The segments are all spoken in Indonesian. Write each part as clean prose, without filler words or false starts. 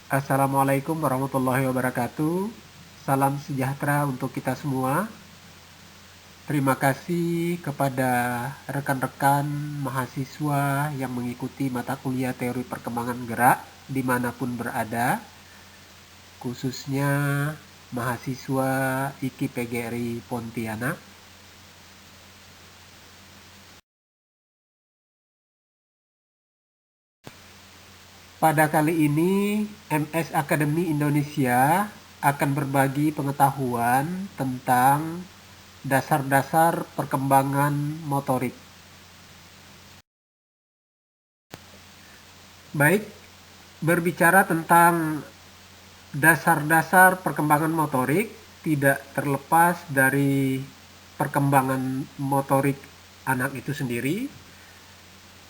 Assalamualaikum warahmatullahi wabarakatuh. Salam sejahtera untuk kita semua. Terima kasih kepada rekan-rekan mahasiswa yang mengikuti mata kuliah teori perkembangan gerak dimanapun berada, khususnya mahasiswa IKI PGRI Pontianak. Pada kali ini, MS Akademi Indonesia akan berbagi pengetahuan tentang dasar-dasar perkembangan motorik. Baik, berbicara tentang dasar-dasar perkembangan motorik tidak terlepas dari perkembangan motorik anak itu sendiri,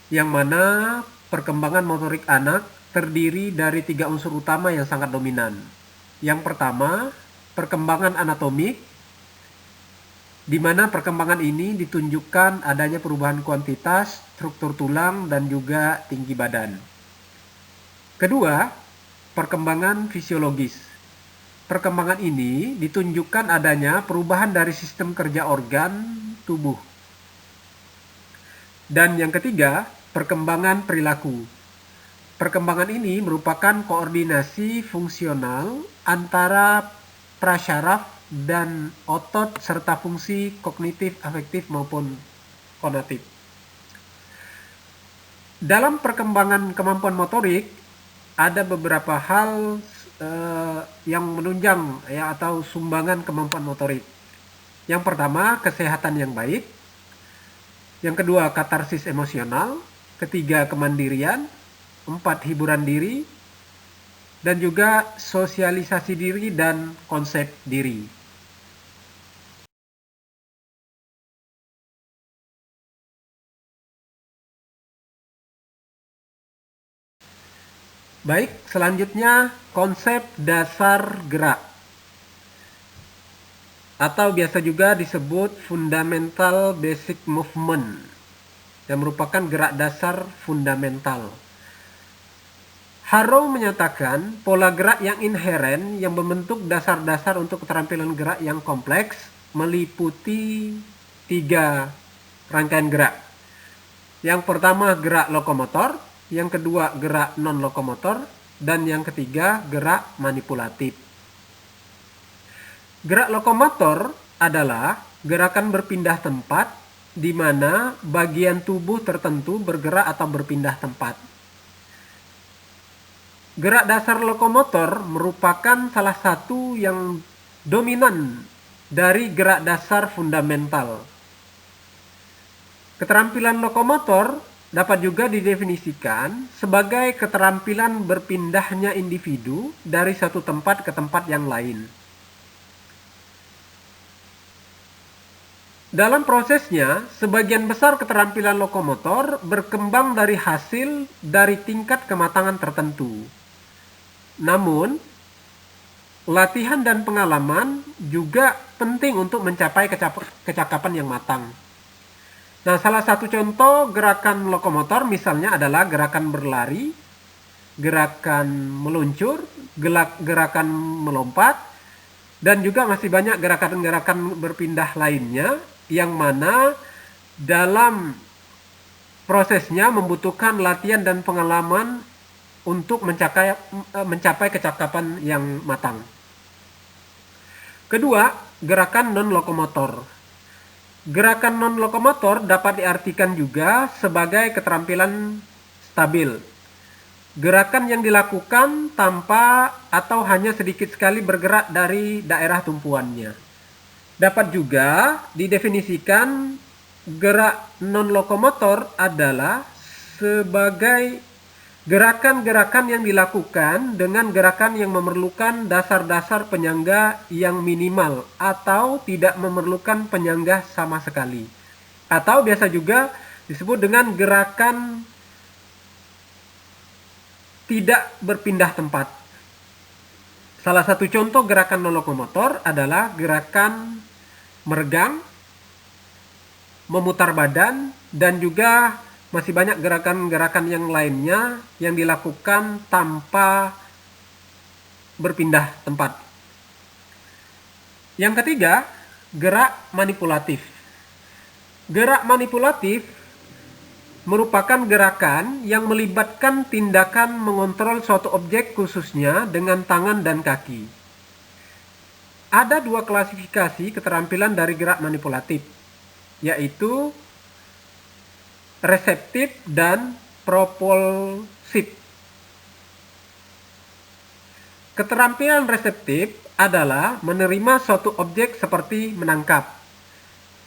yang mana perkembangan motorik anak terdiri dari 3 unsur utama yang sangat dominan. Yang pertama, perkembangan anatomik, di mana perkembangan ini ditunjukkan adanya perubahan kuantitas, struktur tulang, dan juga tinggi badan. Kedua, perkembangan fisiologis. Perkembangan ini ditunjukkan adanya perubahan dari sistem kerja organ tubuh. Dan yang ketiga, perkembangan perilaku. Perkembangan ini merupakan koordinasi fungsional antara prasyaraf dan otot serta fungsi kognitif, afektif maupun konatif. Dalam perkembangan kemampuan motorik ada beberapa hal yang menunjang atau sumbangan kemampuan motorik. Yang pertama, kesehatan yang baik. Yang kedua, katarsis emosional. Ketiga, kemandirian. 4, hiburan diri. Dan juga sosialisasi diri dan konsep diri. Baik, selanjutnya konsep dasar gerak, atau biasa juga disebut fundamental basic movement, yang merupakan gerak dasar fundamental. Harrow menyatakan pola gerak yang inheren yang membentuk dasar-dasar untuk keterampilan gerak yang kompleks meliputi 3 rangkaian gerak. Yang pertama gerak lokomotor, yang kedua gerak non-lokomotor, dan yang ketiga gerak manipulatif. Gerak lokomotor adalah gerakan berpindah tempat di mana bagian tubuh tertentu bergerak atau berpindah tempat. Gerak dasar lokomotor merupakan salah satu yang dominan dari gerak dasar fundamental. Keterampilan lokomotor dapat juga didefinisikan sebagai keterampilan berpindahnya individu dari satu tempat ke tempat yang lain. Dalam prosesnya, sebagian besar keterampilan lokomotor berkembang dari hasil dari tingkat kematangan tertentu. Namun, latihan dan pengalaman juga penting untuk mencapai kecakapan yang matang. Nah, salah satu contoh gerakan lokomotor misalnya adalah gerakan berlari, gerakan meluncur, gerakan melompat, dan juga masih banyak gerakan-gerakan berpindah lainnya yang mana dalam prosesnya membutuhkan latihan dan pengalaman untuk mencapai kecakapan yang matang. Kedua, gerakan non-lokomotor. Gerakan non-lokomotor dapat diartikan juga sebagai keterampilan stabil. Gerakan yang dilakukan tanpa atau hanya sedikit sekali bergerak dari daerah tumpuannya. Dapat juga didefinisikan gerak non-lokomotor adalah sebagai gerakan-gerakan yang dilakukan dengan gerakan yang memerlukan dasar-dasar penyangga yang minimal atau tidak memerlukan penyangga sama sekali. Atau biasa juga disebut dengan gerakan tidak berpindah tempat. Salah satu contoh gerakan non-lokomotor adalah gerakan meregang, memutar badan, dan juga masih banyak gerakan-gerakan yang lainnya yang dilakukan tanpa berpindah tempat. Yang ketiga, gerak manipulatif. Gerak manipulatif merupakan gerakan yang melibatkan tindakan mengontrol suatu objek khususnya dengan tangan dan kaki. Ada dua klasifikasi keterampilan dari gerak manipulatif, yaitu reseptif dan propulsif. Keterampilan reseptif adalah menerima suatu objek seperti menangkap.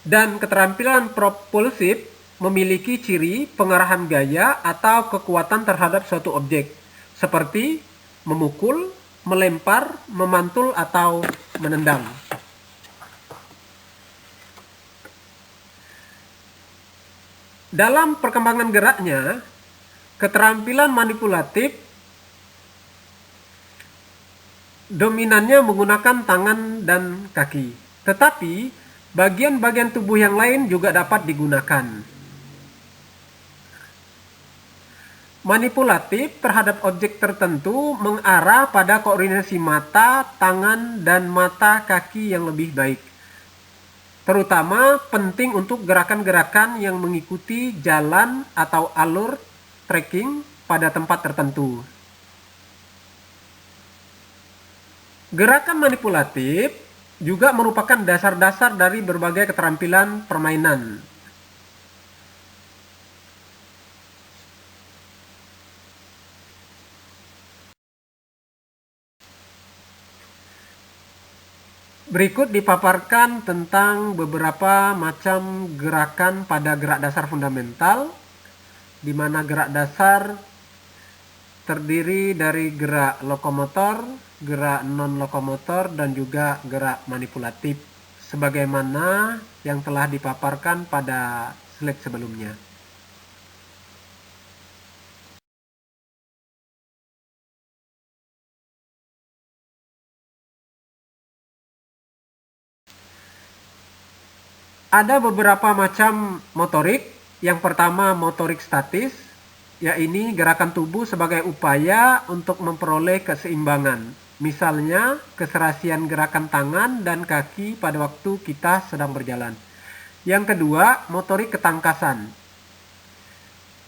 Dan keterampilan propulsif memiliki ciri pengarahan gaya atau kekuatan terhadap suatu objek, seperti memukul, melempar, memantul, atau menendang. Dalam perkembangan geraknya, keterampilan manipulatif dominannya menggunakan tangan dan kaki, tetapi bagian-bagian tubuh yang lain juga dapat digunakan. Manipulatif terhadap objek tertentu mengarah pada koordinasi mata, tangan, dan mata kaki yang lebih baik. Terutama penting untuk gerakan-gerakan yang mengikuti jalan atau alur trekking pada tempat tertentu. Gerakan manipulatif juga merupakan dasar-dasar dari berbagai keterampilan permainan. Berikut dipaparkan tentang beberapa macam gerakan pada gerak dasar fundamental, di mana gerak dasar terdiri dari gerak lokomotor, gerak non-lokomotor, dan juga gerak manipulatif, sebagaimana yang telah dipaparkan pada slide sebelumnya. Ada beberapa macam motorik. Yang pertama, motorik statis, yaitu gerakan tubuh sebagai upaya untuk memperoleh keseimbangan. Misalnya, keserasian gerakan tangan dan kaki pada waktu kita sedang berjalan. Yang kedua, motorik ketangkasan,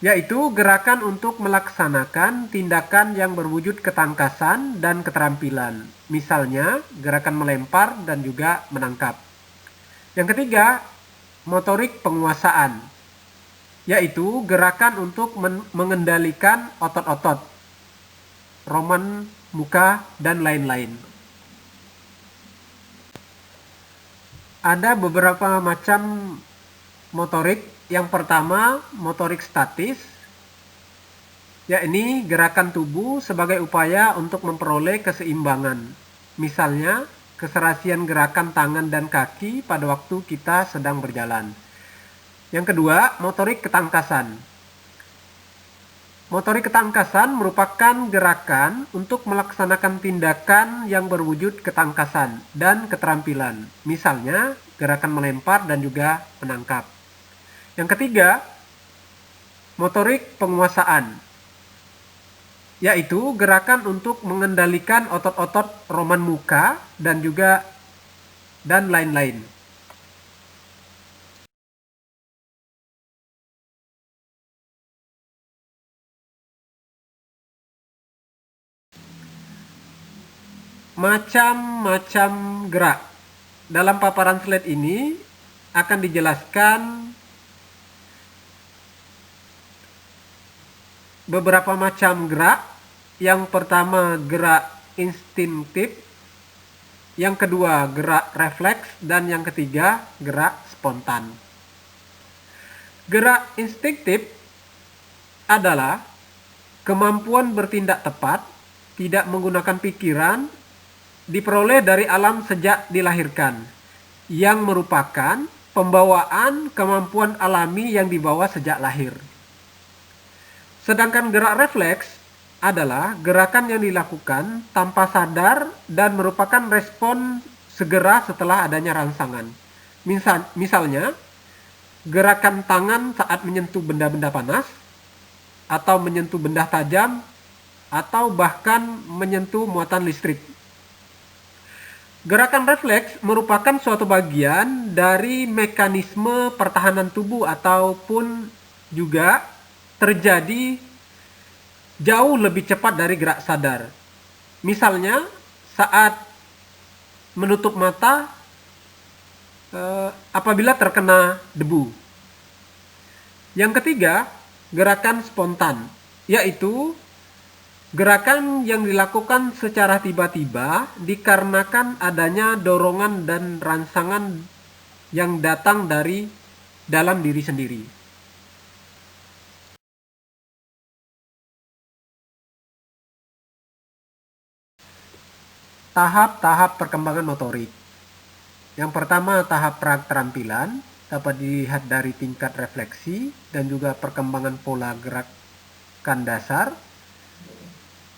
yaitu gerakan untuk melaksanakan tindakan yang berwujud ketangkasan dan keterampilan. Misalnya, gerakan melempar dan juga menangkap. Yang ketiga, motorik penguasaan, yaitu gerakan untuk mengendalikan otot-otot, roman muka, dan lain-lain. Ada beberapa macam motorik. Yang pertama, motorik statis, yakni gerakan tubuh sebagai upaya untuk memperoleh keseimbangan. Misalnya, keserasian gerakan tangan dan kaki pada waktu kita sedang berjalan. Yang kedua, motorik ketangkasan. Motorik ketangkasan merupakan gerakan untuk melaksanakan tindakan yang berwujud ketangkasan dan keterampilan. Misalnya, gerakan melempar dan juga menangkap. Yang ketiga, motorik penguasaan, yaitu gerakan untuk mengendalikan otot-otot roman muka dan lain-lain. Macam-macam gerak. Dalam paparan slide ini akan dijelaskan beberapa macam gerak. Yang pertama, gerak instingtif. Yang kedua, gerak refleks. Dan yang ketiga, gerak spontan. Gerak instingtif adalah kemampuan bertindak tepat, tidak menggunakan pikiran, diperoleh dari alam sejak dilahirkan, yang merupakan pembawaan kemampuan alami yang dibawa sejak lahir. Sedangkan gerak refleks adalah gerakan yang dilakukan tanpa sadar dan merupakan respon segera setelah adanya rangsangan. Misalnya, gerakan tangan saat menyentuh benda-benda panas, atau menyentuh benda tajam, atau bahkan menyentuh muatan listrik. Gerakan refleks merupakan suatu bagian dari mekanisme pertahanan tubuh ataupun juga terjadi jauh lebih cepat dari gerak sadar. Misalnya, saat menutup mata apabila terkena debu. Yang ketiga, gerakan spontan, yaitu gerakan yang dilakukan secara tiba-tiba dikarenakan adanya dorongan dan rangsangan yang datang dari dalam diri sendiri. Tahap-tahap perkembangan motorik. Yang pertama, tahap pra-keterampilan dapat dilihat dari tingkat refleksi dan juga perkembangan pola gerakan dasar.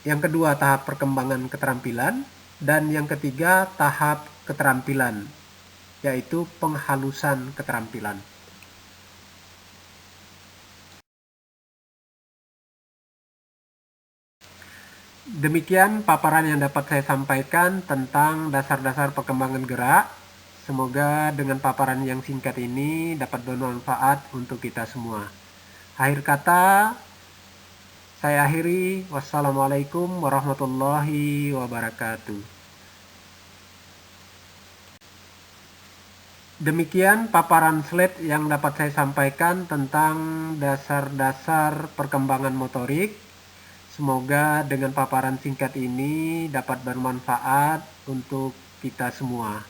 Yang kedua, tahap perkembangan keterampilan. Dan yang ketiga, tahap keterampilan, yaitu penghalusan keterampilan. Demikian paparan yang dapat saya sampaikan tentang dasar-dasar perkembangan gerak. Semoga dengan paparan yang singkat ini dapat bermanfaat untuk kita semua. Akhir kata, saya akhiri. Wassalamualaikum warahmatullahi wabarakatuh. Demikian paparan slide yang dapat saya sampaikan tentang dasar-dasar perkembangan motorik. Semoga dengan paparan singkat ini dapat bermanfaat untuk kita semua.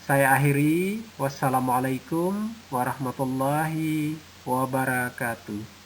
Saya akhiri. Wassalamualaikum warahmatullahi wabarakatuh.